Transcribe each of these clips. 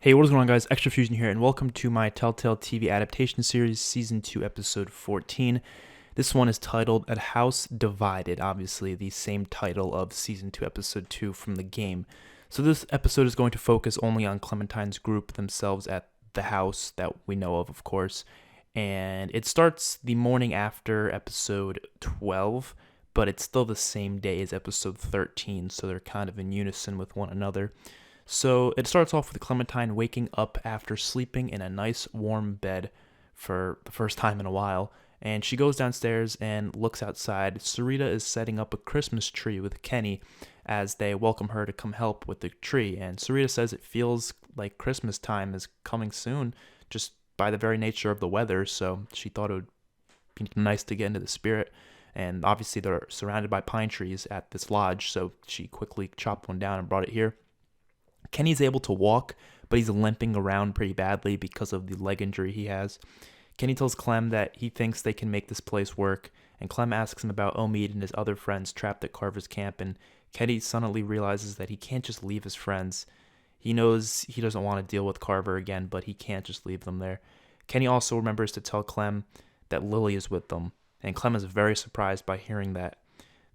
Hey, what is going on, guys? XpertFusion here, and welcome to my Telltale TV Adaptation series, Season 2, Episode 14. This one is titled A House Divided, obviously the same title of Season 2, Episode 2 from the game. So this episode is going to focus only on Clementine's group themselves at the house that we know of course. And it starts the morning after Episode 12, but it's still the same day as Episode 13, so they're kind of in unison with one another. So it starts off with Clementine waking up after sleeping in a nice warm bed for the first time in a while, and she goes downstairs and looks outside. Sarita is setting up a Christmas tree with Kenny as they welcome her to come help with the tree, and Sarita says it feels like Christmas time is coming soon just by the very nature of the weather, so she thought it would be nice to get into the spirit. And obviously they're surrounded by pine trees at this lodge, so she quickly chopped one down and brought it here. Kenny's able to walk, but he's limping around pretty badly because of the leg injury he has. Kenny tells Clem that he thinks they can make this place work, and Clem asks him about Omid and his other friends trapped at Carver's camp, and Kenny suddenly realizes that he can't just leave his friends. He knows he doesn't want to deal with Carver again, but he can't just leave them there. Kenny also remembers to tell Clem that Lily is with them, and Clem is very surprised by hearing that.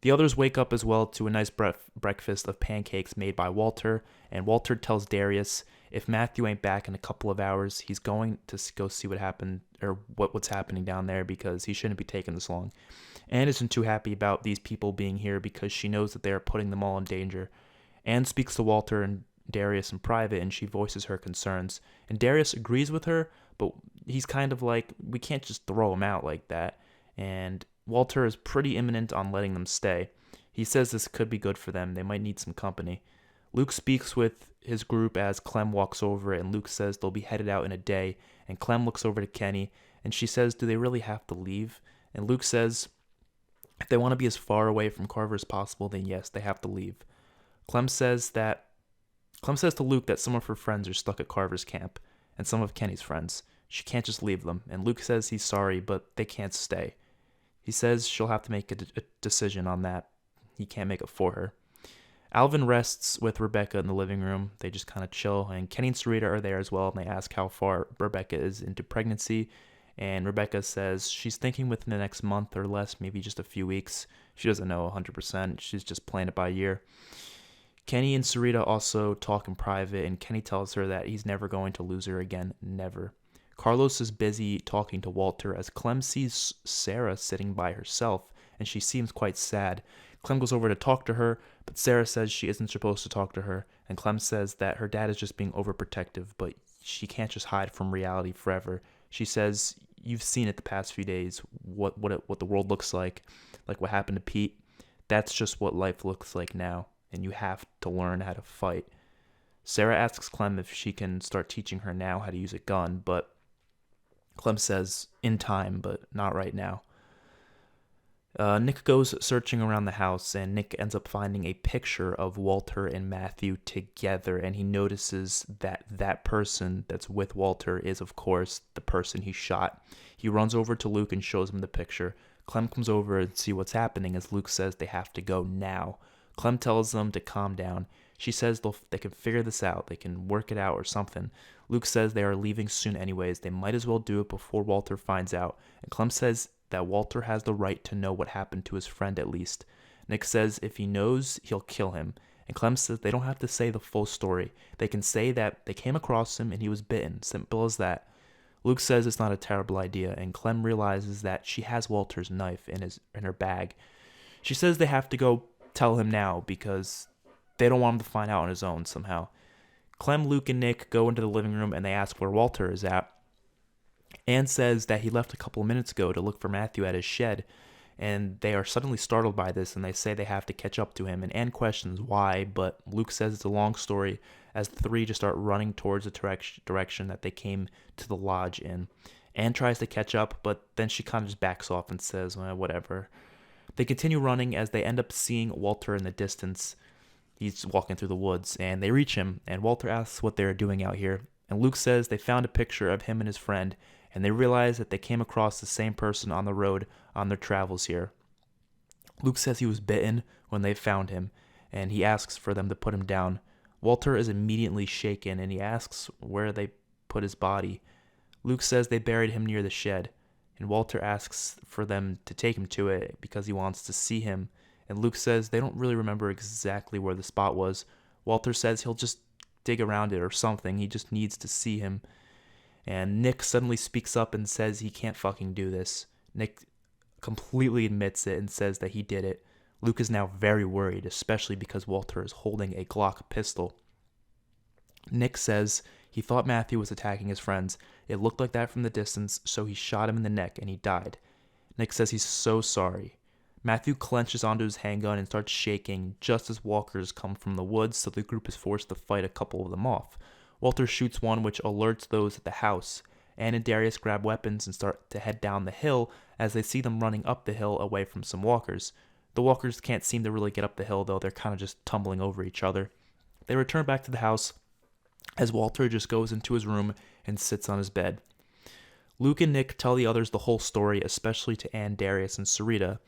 The others wake up as well to a nice breakfast of pancakes made by Walter, and Walter tells Darius if Matthew ain't back in a couple of hours, he's going to go see what happened or what's happening down there because he shouldn't be taking this long. Anne isn't too happy about these people being here because she knows that they are putting them all in danger. Anne speaks to Walter and Darius in private, and she voices her concerns. And Darius agrees with her, but he's kind of like, we can't just throw him out like that. And Walter is pretty imminent on letting them stay. He says this could be good for them. They might need some company. Luke speaks with his group as Clem walks over, and Luke says they'll be headed out in a day. And Clem looks over to Kenny, and she says, do they really have to leave? And Luke says, if they want to be as far away from Carver as possible, then yes, they have to leave. Clem says to Luke that some of her friends are stuck at Carver's camp, and some of Kenny's friends. She can't just leave them, and Luke says he's sorry, but they can't stay. He says she'll have to make a decision on that. He can't make it for her. Alvin rests with Rebecca in the living room. They just kind of chill, and Kenny and Sarita are there as well, and they ask how far Rebecca is into pregnancy, and Rebecca says she's thinking within the next month or less, maybe just a few weeks. She doesn't know 100%. She's just playing it by ear. Kenny and Sarita also talk in private, and Kenny tells her that he's never going to lose her again, never. Carlos is busy talking to Walter as Clem sees Sarah sitting by herself, and she seems quite sad. Clem goes over to talk to her, but Sarah says she isn't supposed to talk to her, and Clem says that her dad is just being overprotective, but she can't just hide from reality forever. She says, you've seen it the past few days, what the world looks like what happened to Pete. That's just what life looks like now, and you have to learn how to fight. Sarah asks Clem if she can start teaching her now how to use a gun, but Clem says, in time, but not right now. Nick goes searching around the house, and Nick ends up finding a picture of Walter and Matthew together, and he notices that that person that's with Walter is, of course, the person he shot. He runs over to Luke and shows him the picture. Clem comes over and see what's happening as Luke says they have to go now. Clem tells them to calm down. She says they can figure this out. They can work it out or something. Luke says they are leaving soon anyways. They might as well do it before Walter finds out. And Clem says that Walter has the right to know what happened to his friend at least. Nick says if he knows, he'll kill him. And Clem says they don't have to say the full story. They can say that they came across him and he was bitten. Simple as that. Luke says it's not a terrible idea, and Clem realizes that she has Walter's knife in her bag. She says they have to go tell him now because they don't want him to find out on his own somehow. Clem, Luke, and Nick go into the living room and they ask where Walter is at. Anne says that he left a couple of minutes ago to look for Matthew at his shed, and they are suddenly startled by this and they say they have to catch up to him, and Anne questions why, but Luke says it's a long story as the three just start running towards the direction that they came to the lodge in. Anne tries to catch up, but then she kind of just backs off and says, well, whatever. They continue running as they end up seeing Walter in the distance. He's walking through the woods, and they reach him, and Walter asks what they're doing out here. And Luke says they found a picture of him and his friend, and they realize that they came across the same person on the road on their travels here. Luke says he was bitten when they found him, and he asks for them to put him down. Walter is immediately shaken and he asks where they put his body. Luke says they buried him near the shed, and Walter asks for them to take him to it because he wants to see him. And Luke says they don't really remember exactly where the spot was. Walter says he'll just dig around it or something. He just needs to see him. And Nick suddenly speaks up and says he can't fucking do this. Nick completely admits it and says that he did it. Luke is now very worried, especially because Walter is holding a Glock pistol. Nick says he thought Matthew was attacking his friends. It looked like that from the distance, so he shot him in the neck and he died. Nick says he's so sorry. Matthew clenches onto his handgun and starts shaking just as walkers come from the woods, so the group is forced to fight a couple of them off. Walter shoots one, which alerts those at the house. Anne and Darius grab weapons and start to head down the hill as they see them running up the hill away from some walkers. The walkers can't seem to really get up the hill, though. They're kind of just tumbling over each other. They return back to the house as Walter just goes into his room and sits on his bed. Luke and Nick tell the others the whole story, especially to Anne, Darius, and Sarita.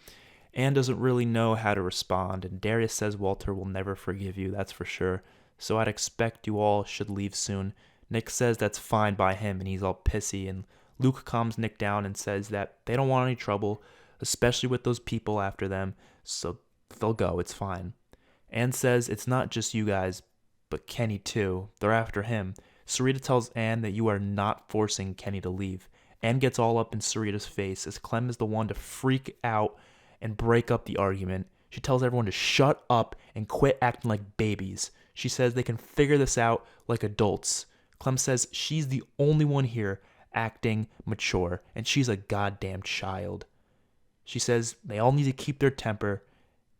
Anne doesn't really know how to respond, and Darius says Walter will never forgive you, that's for sure, so I'd expect you all should leave soon. Nick says that's fine by him, and he's all pissy, and Luke calms Nick down and says that they don't want any trouble, especially with those people after them, so they'll go, it's fine. Anne says it's not just you guys, but Kenny too. They're after him. Sarita tells Anne that you are not forcing Kenny to leave. Anne gets all up in Sarita's face as Clem is the one to freak out and break up the argument. She tells everyone to shut up and quit acting like babies. She says they can figure this out like adults. Clem says she's the only one here acting mature, and she's a goddamn child. She says they all need to keep their temper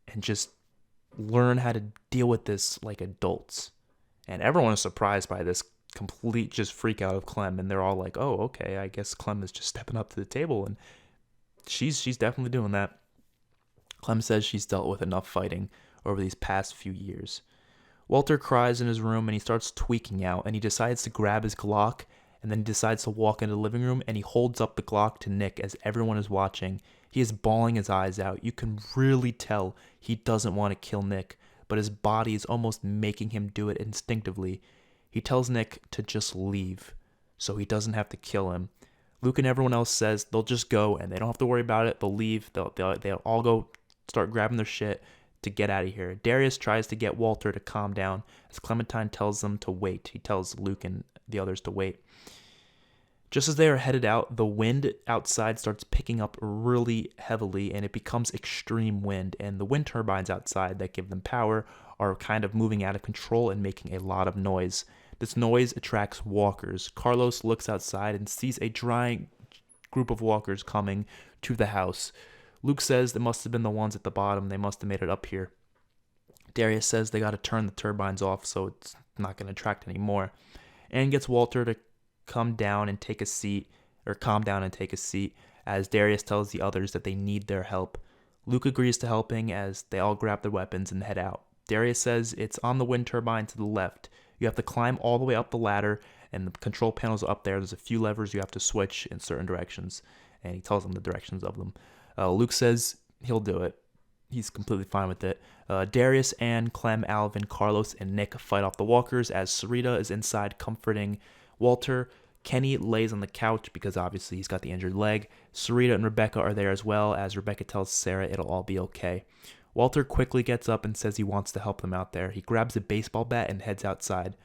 and just learn how to deal with this like adults. And everyone is surprised by this complete just freak out of Clem, and they're all like, oh, okay, I guess Clem is just stepping up to the table, and she's definitely doing that. Clem says she's dealt with enough fighting over these past few years. Walter cries in his room and he starts tweaking out, and he decides to grab his Glock, and then he decides to walk into the living room and he holds up the Glock to Nick as everyone is watching. He is bawling his eyes out. You can really tell he doesn't want to kill Nick, but his body is almost making him do it instinctively. He tells Nick to just leave so he doesn't have to kill him. Luke and everyone else says they'll just go and they don't have to worry about it. They'll leave. They'll all go start grabbing their shit to get out of here. Darius tries to get Walter to calm down as Clementine tells them to wait. He tells Luke and the others to wait. Just as they are headed out, the wind outside starts picking up really heavily and it becomes extreme wind, and the wind turbines outside that give them power are kind of moving out of control and making a lot of noise. This noise attracts walkers. Carlos looks outside and sees a giant group of walkers coming to the house. Luke says it must have been the ones at the bottom. They must have made it up here. Darius says they got to turn the turbines off so it's not going to attract any more. Anne gets Walter to calm down and take a seat as Darius tells the others that they need their help. Luke agrees to helping as they all grab their weapons and head out. Darius says it's on the wind turbine to the left. You have to climb all the way up the ladder, and the control panels are up there. There's a few levers you have to switch in certain directions, and he tells them the directions of them. Luke says he'll do it. He's completely fine with it. Darius, Anne, Clem, Alvin, Carlos, and Nick fight off the walkers as Sarita is inside comforting Walter. Kenny lays on the couch because obviously he's got the injured leg. Sarita and Rebecca are there as well as Rebecca tells Sarah it'll all be okay. Walter quickly gets up and says he wants to help them out there. He grabs a baseball bat and heads outside.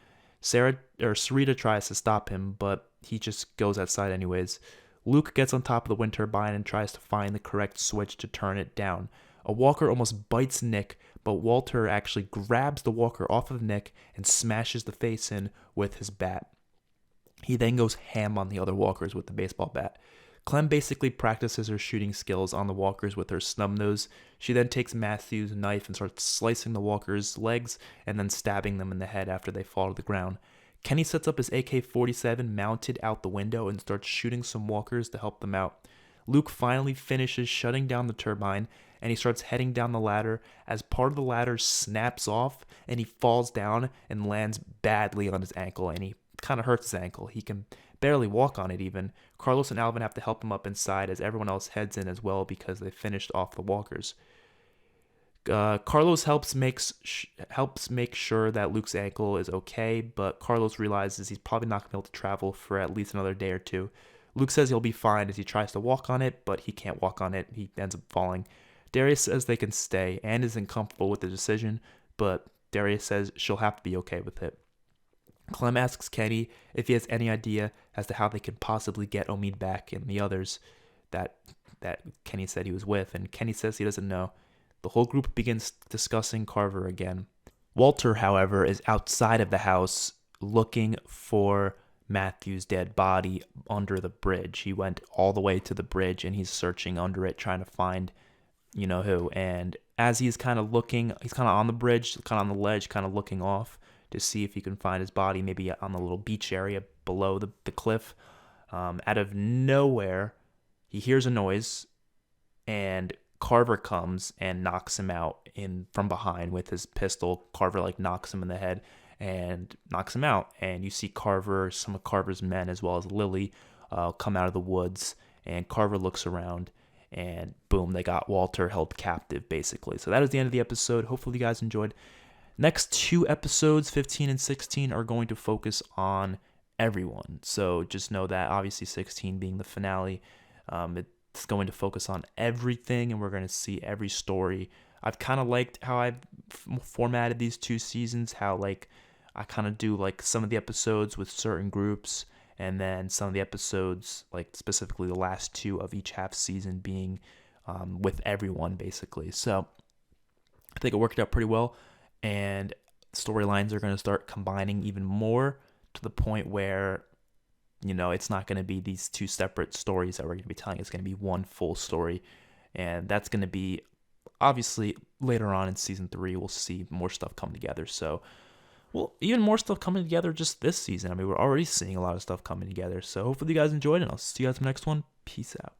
Sarita tries to stop him, but he just goes outside anyways. Luke gets on top of the wind turbine and tries to find the correct switch to turn it down. A walker almost bites Nick, but Walter actually grabs the walker off of Nick and smashes the face in with his bat. He then goes ham on the other walkers with the baseball bat. Clem basically practices her shooting skills on the walkers with her snub nose. She then takes Matthew's knife and starts slicing the walkers' legs and then stabbing them in the head after they fall to the ground. Kenny sets up his AK-47 mounted out the window and starts shooting some walkers to help them out. Luke finally finishes shutting down the turbine and he starts heading down the ladder as part of the ladder snaps off and he falls down and lands badly on his ankle, and he kind of hurts his ankle. He can barely walk on it even. Carlos and Alvin have to help him up inside as everyone else heads in as well because they finished off the walkers. Carlos helps make sure that Luke's ankle is okay, but Carlos realizes he's probably not gonna be able to travel for at least another day or two. Luke says he'll be fine as he tries to walk on it, but he can't walk on it. He ends up falling. Darius says they can stay and isn't comfortable with the decision, but Darius says she'll have to be okay with it. Clem asks Kenny if he has any idea as to how they could possibly get Omid back and the others that Kenny said he was with, and Kenny says he doesn't know. The whole group begins discussing Carver again. Walter, however, is outside of the house looking for Matthew's dead body under the bridge. He went all the way to the bridge and he's searching under it, trying to find you know who. And as he's kind of looking, he's kind of on the bridge, kind of on the ledge, kind of looking off to see if he can find his body, maybe on the little beach area below the cliff. Out of nowhere, he hears a noise, and Carver comes and knocks him out from behind with his pistol. Carver knocks him in the head and knocks him out. And you see Carver, some of Carver's men, as well as Lily, come out of the woods. And Carver looks around, and boom, they got Walter held captive, basically. So that is the end of the episode. Hopefully you guys enjoyed. Next two episodes, 15 and 16, are going to focus on everyone. So just know that, obviously 16 being the finale, it's going to focus on everything, and we're going to see every story. I've kind of liked how I've formatted these two seasons, how I kind of do some of the episodes with certain groups, and then some of the episodes, specifically the last two of each half season, being with everyone, basically. So I think it worked out pretty well, and storylines are going to start combining even more to the point where, it's not going to be these two separate stories that we're going to be telling. It's going to be one full story, and that's going to be, obviously, later on in season 3, we'll see more stuff come together. So, well, even more stuff coming together just this season. I mean, we're already seeing a lot of stuff coming together. So hopefully you guys enjoyed it. I'll see you guys in the next one. Peace out.